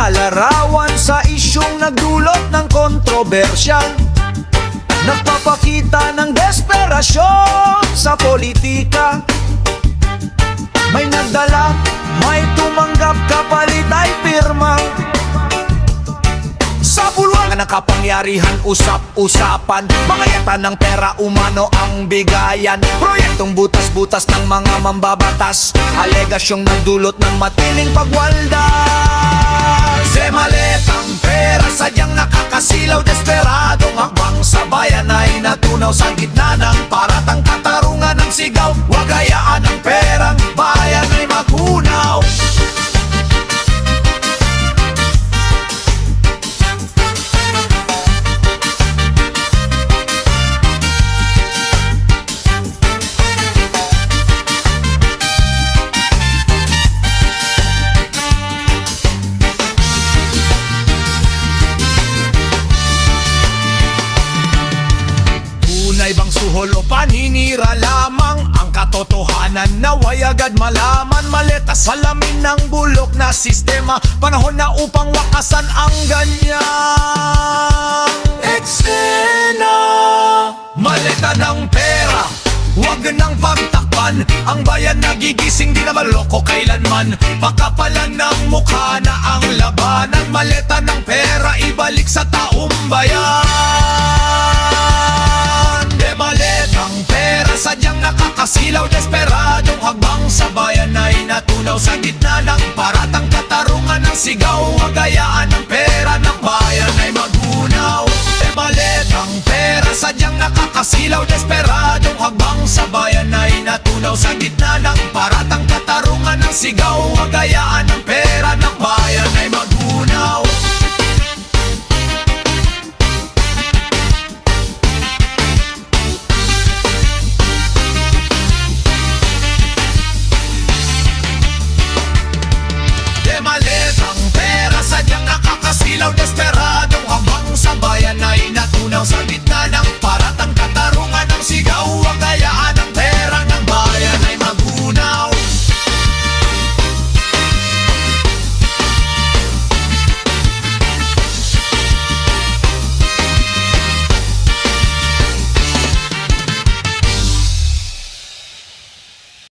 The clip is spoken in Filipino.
mga larawan sa isyong nagdulot ng kontrobersya. Nagpapakita ng desperasyon sa politika. May nagdala, may tumanggap, kapalit ay pirma. Sa bulwagan ng kapangyarihan, usap-usapan. Mga yata ng pera umano ang bigayan. Proyektong butas-butas ng mga mambabatas. Alegasyong nagdulot ng matiling pagwaldas. Maletang pera sadyang nakakasilaw. Desperadong hakbang sa bayan ay natunaw sa gitna ng paratang katarungan ng sigaw. Wag hayaan ang perang bayan ay magunaw. Ibang suhol o paninira lamang ang katotohanan, naway agad malaman. Maleta salamin ng bulok na sistema. Panahon na upang wakasan ang ganyang eksena. Maleta ng pera, huwag nang pagtakpan. Ang bayan nagigising, di na maloko kailanman. Pakapalan ng mukha na ang labanan. Maleta ng pera, ibalik sa taong bayan. Maletang pera sadyang nakakasilaw. Desperadong hakbang sa bayan ay natunaw sa gitna ng paratang katarungan ng sigaw. Wag hayaan ang pera ng bayan ay magunaw. Maletang pera sadyang nakakasilaw. Desperadong hakbang sa bayan ay natunaw sa gitna ng paratang katarungan ng sigaw. Wag hayaan